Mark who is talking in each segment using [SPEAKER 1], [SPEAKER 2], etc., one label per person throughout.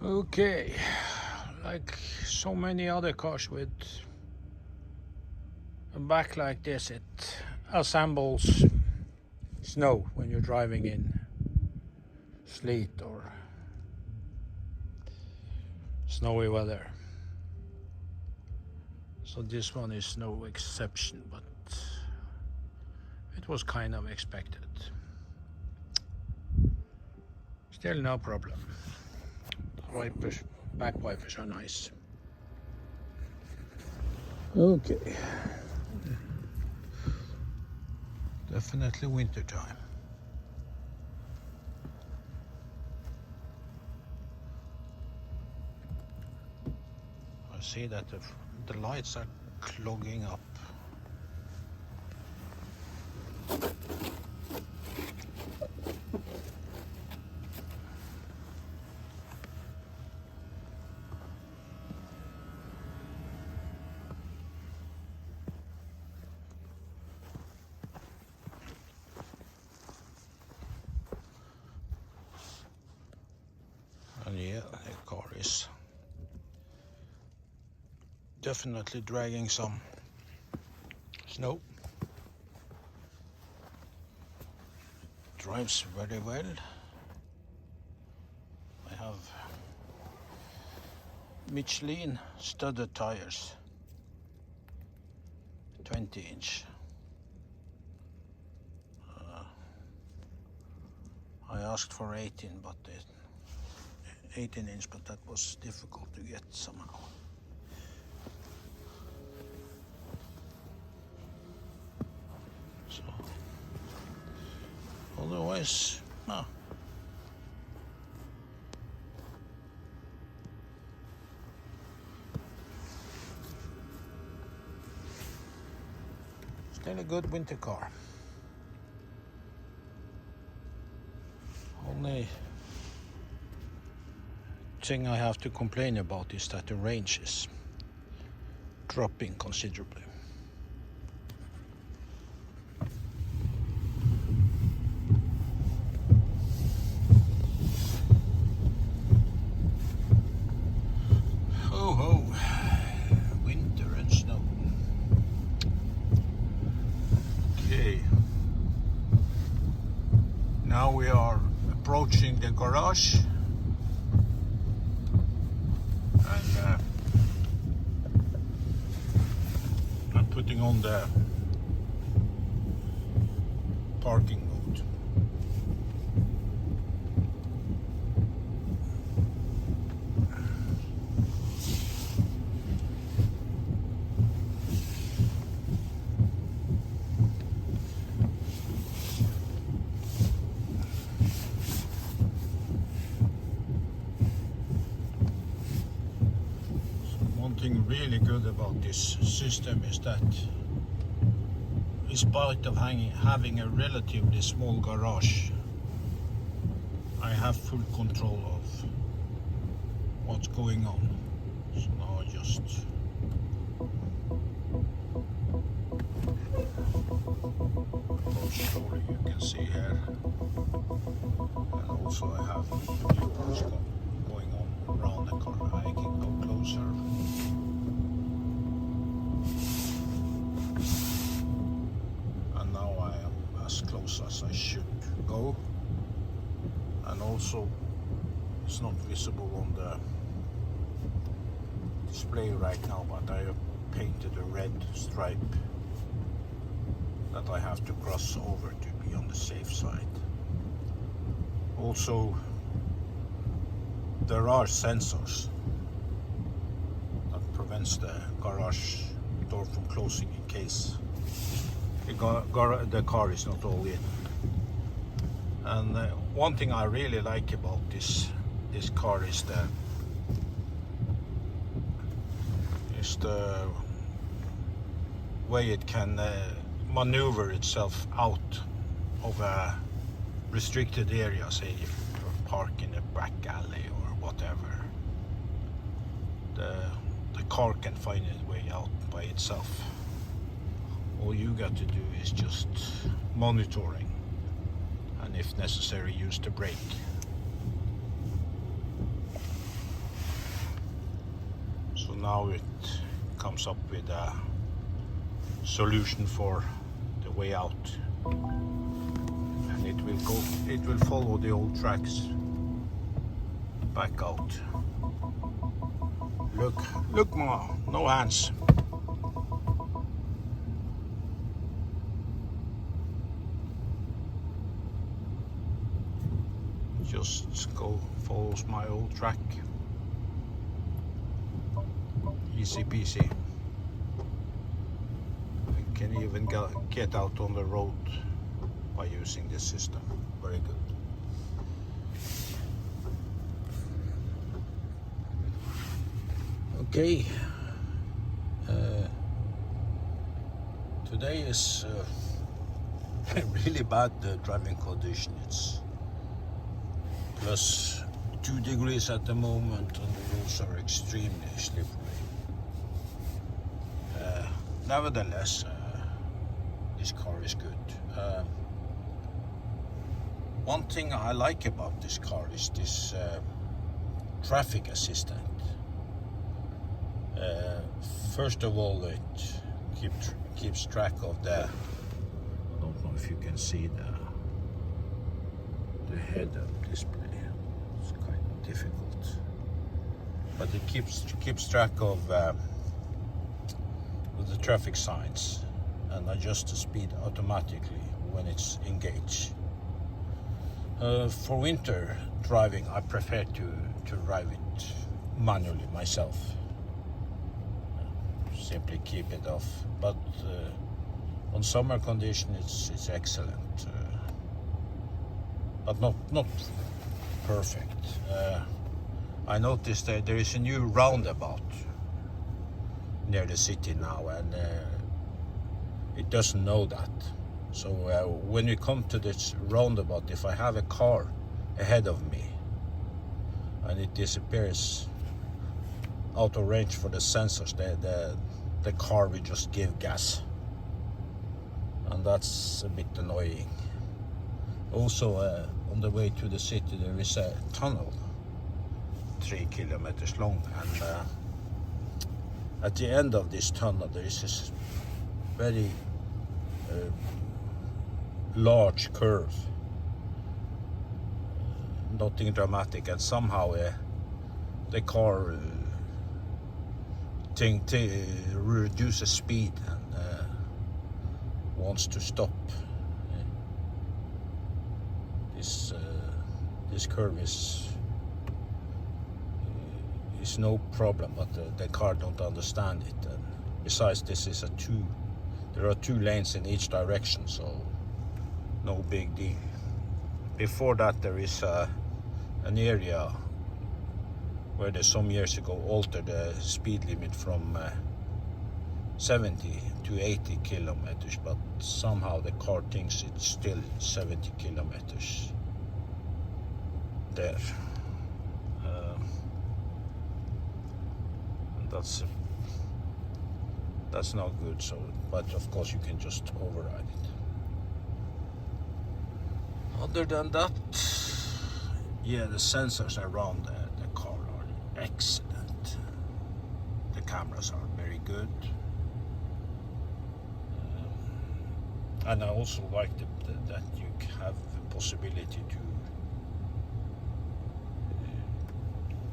[SPEAKER 1] Okay, like so many other cars with a back like this, it assembles snow when you're driving in sleet or snowy weather. So this one is no exception, but it was kind of expected. Still no problem. Wipers, back wipers are nice. Okay. Definitely winter time. I see that the lights are clogging up. And yeah, the car is definitely dragging some snow. Drives very well. I have Michelin studded tires, 20-inch. I asked for 18-inch, but that was difficult to get somehow. So, otherwise, no. Still a good winter car. Only thing I have to complain about is that the range is dropping considerably. Ho ho, winter and snow. Okay, now we are approaching the garage. And I'm putting on the parking mode. One thing really good about this system is that, in spite of having a relatively small garage, I have full control of what's going on. So now I just approach slowly, you can see here. And also I have viewports going on around the car. I can go closer. And now I am as close as I should go. And also it's not visible on the display right now, but I have painted a red stripe that I have to cross over to be on the safe side. Also, there are sensors that prevents the garage door from closing in case the car is not all in. And one thing I really like about this car is the way it can maneuver itself out of a restricted area. Say if you park in a back alley or whatever, the car can find its way out by itself. All you got to do is just monitoring, and if necessary use the brake. now it comes up with a solution for the way out, and it will follow the old tracks back out. Look Ma, no hands. Just follows my old track. Easy peasy. I can even get out on the road by using this system. Very good. Okay. Today is really bad driving condition. It's plus 2 degrees at the moment, and the roads are extremely slippery. Nevertheless, this car is good. One thing I like about this car is this traffic assistant. First of all, it keeps track of the, I don't know if you can see the head-up display. It's quite difficult, but it keeps track of the traffic signs and adjusts the speed automatically when it's engaged. For winter driving, I prefer to drive it manually myself. Simply keep it off, but on summer condition it's excellent, but not perfect. I noticed that there is a new roundabout near the city now, and it doesn't know that. So when we come to this roundabout, if I have a car ahead of me and it disappears out of range for the sensors, the car will just give gas, and that's a bit annoying. Also, on the way to the city there is a tunnel 3 kilometers long, and at the end of this tunnel there is this very large curve. Nothing dramatic, and somehow the car reduces speed and wants to stop. This curve is no problem, but the car don't understand it. And besides, this is there are 2 lanes in each direction, so no big deal. Before that, there is an area where they some years ago altered the speed limit from 70 to 80 kilometers, but somehow the car thinks it's still 70 kilometers there. That's not good. So, but of course you can just override it. Other than that, yeah, the sensors around the car are excellent. The cameras are very good, and I also like that you have the possibility to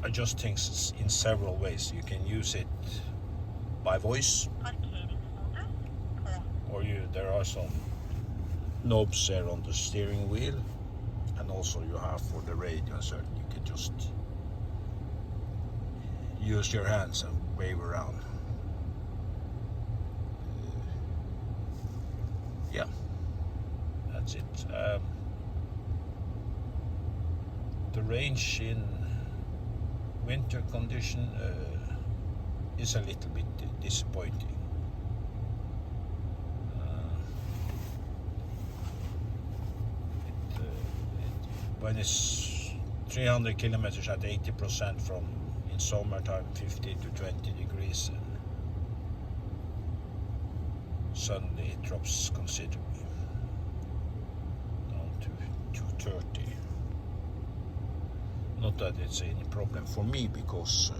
[SPEAKER 1] adjust things in several ways. You can use it by voice, or there are some knobs there on the steering wheel, and also you have for the radio and certain you can just use your hands and wave around. Yeah, that's it. The range in winter condition is a little bit disappointing. When it's 300 kilometers at 80% from in summertime 50 to 20 degrees, and suddenly it drops considerably down to 230. Not that it's any problem for me, because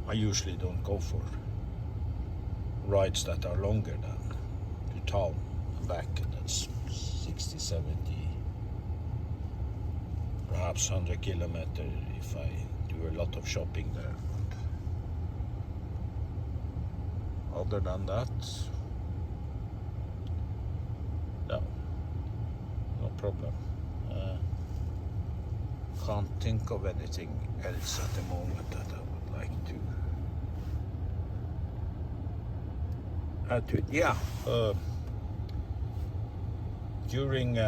[SPEAKER 1] I usually don't go for rides that are longer than to town and back. That's 60, 70, perhaps 100 kilometers if I do a lot of shopping there. But other than that, no problem. Can't think of anything else at the moment that I would like to add to it. Yeah, during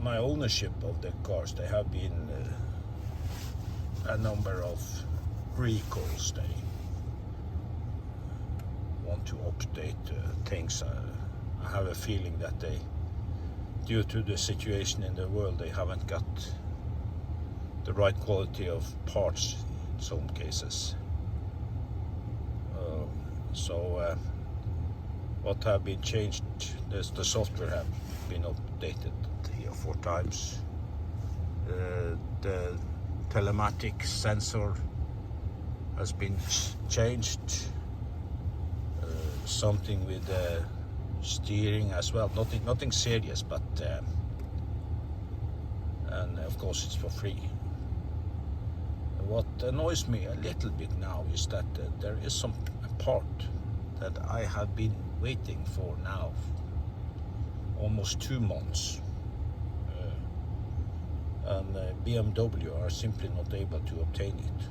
[SPEAKER 1] my ownership of the cars, there have been a number of recalls. They want to update things. I have a feeling that they, due to the situation in the world, they haven't got the right quality of parts in some cases. What have been changed, the software have been updated 3 or 4 times. The telematic sensor has been changed. Something with the steering as well. Nothing serious, but and of course it's for free. What annoys me a little bit now is that there is a part that I have been waiting for now almost 2 months, and BMW are simply not able to obtain it.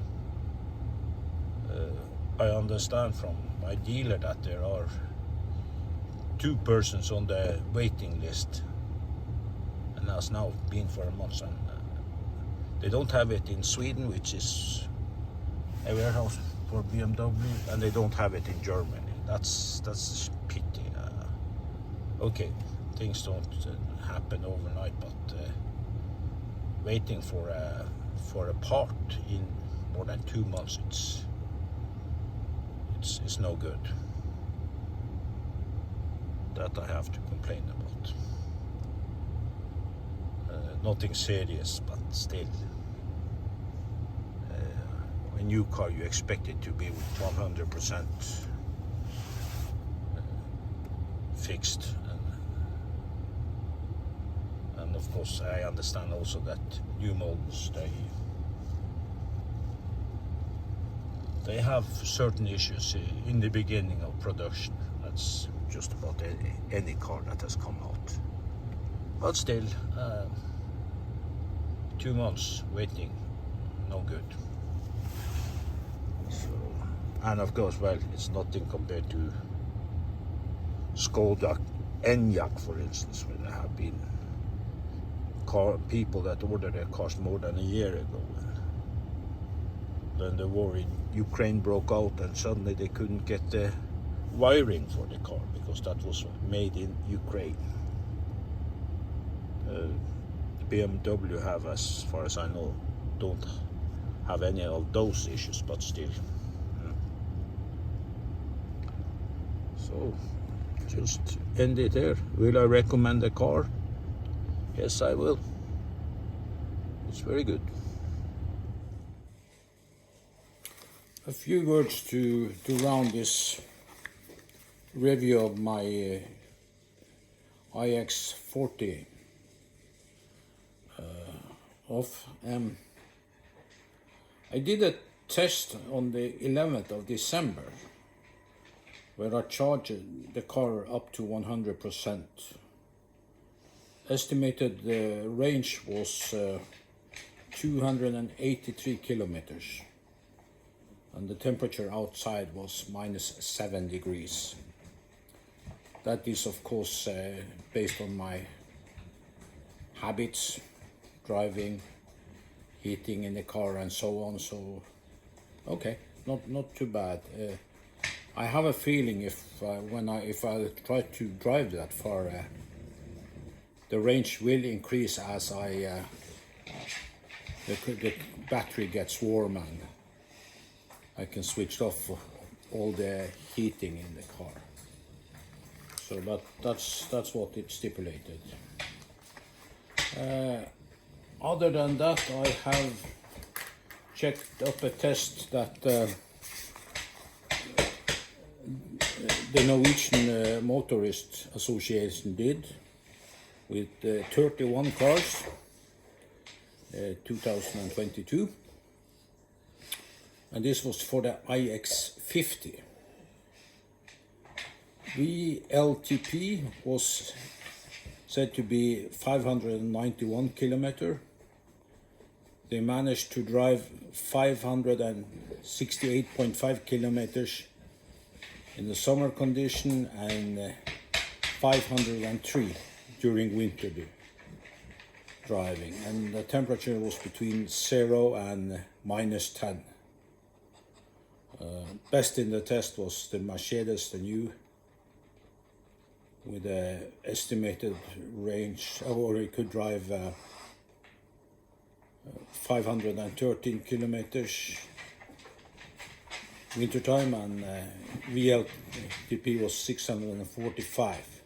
[SPEAKER 1] I understand from my dealer that there are 2 persons on the waiting list, and has now been for a month, and they don't have it in Sweden, which is a warehouse for BMW, and they don't have it in Germany. That's a pity. Okay, things don't happen overnight, but waiting for a part in more than 2 months, it's no good. That I have to complain about. Nothing serious, but still. A new car, you expect it to be 100% fixed. And of course, I understand also that new models, they have certain issues in the beginning of production. That's just about any car that has come out. But still, 2 months waiting, no good. So, and of course, well, it's nothing compared to Skoda Enyaq, for instance, where there have been people that ordered their cars more than a year ago. And then the war in Ukraine broke out, and suddenly they couldn't get the wiring for the car because that was made in Ukraine. BMW have, as far as I know, don't have any of those issues, but still. So, just end it there. Will I recommend the car? Yes, I will. It's very good. A few words to round this review of my iX40 off. I did a test on the 11th of December where I charged the car up to 100%. Estimated the range was 283 kilometers, and the temperature outside was -7 degrees. That is, of course, based on my habits, driving, heating in the car, and so on. So, okay, not too bad. I have a feeling if I try to drive that far, the range will increase as the battery gets warm and I can switch off all the heating in the car. So, but that's what it stipulated. Other than that, I have checked up a test that the Norwegian Motorist Association did with 31 cars, 2022, and this was for the iX50. VLTP was said to be 591 kilometer. They managed to drive 568.5 kilometers in the summer condition and 503 during winter driving, and the temperature was between 0 and -10. Best in the test was the Mercedes, the new, with an estimated range, or it could drive 513 kilometers wintertime, and VLTP was 645.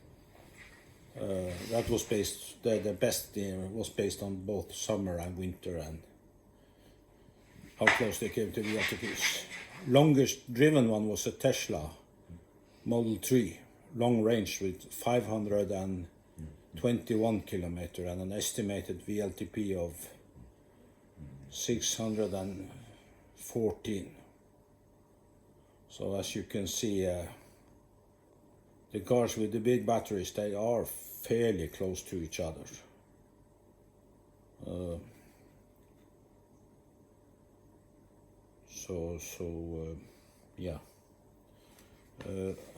[SPEAKER 1] That was based, the best was based on both summer and winter and how close they came to VLTPs. Longest driven one was a Tesla Model 3, long range with 521 kilometer and an estimated VLTP of 614. So as you can see, the cars with the big batteries, they are fairly close to each other. Yeah.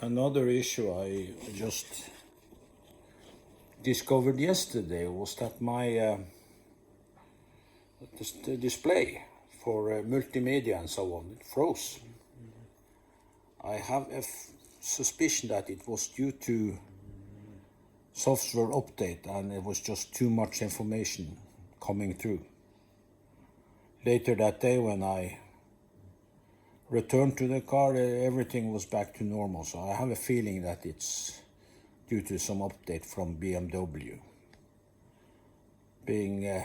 [SPEAKER 1] Another issue I just discovered yesterday was that my the display for multimedia and so on, it froze. I have a suspicion that it was due to software update and it was just too much information coming through. Later that day when I returned to the car, everything was back to normal, so I have a feeling that it's due to some update from BMW. Being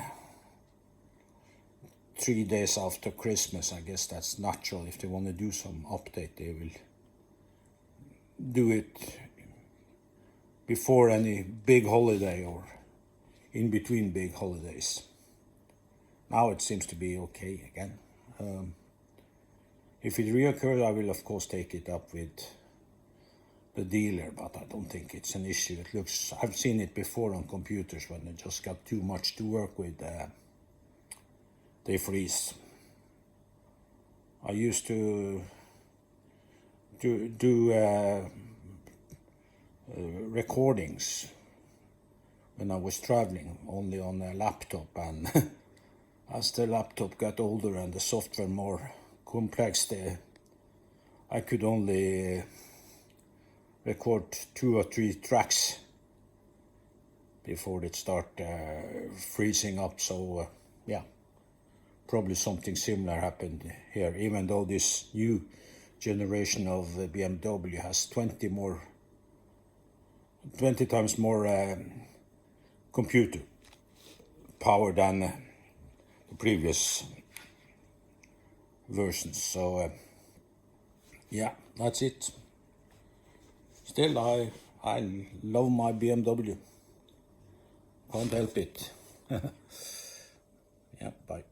[SPEAKER 1] 3 days after Christmas, I guess that's natural. If they want to do some update, they will do it before any big holiday or in between big holidays. Now it seems to be okay again. If it reoccurs, I will of course take it up with the dealer, but I don't think it's an issue. It looks, I've seen it before on computers when they just got too much to work with, they freeze. I used to do recordings when I was traveling only on a laptop, and as the laptop got older and the software more complex, I could only record 2 or 3 tracks before it start freezing up. So yeah, probably something similar happened here, even though this new generation of BMW has 20 times more computer power than the previous versions. So yeah, that's it. Still, I love my BMW. Can't help it. Yeah, bye.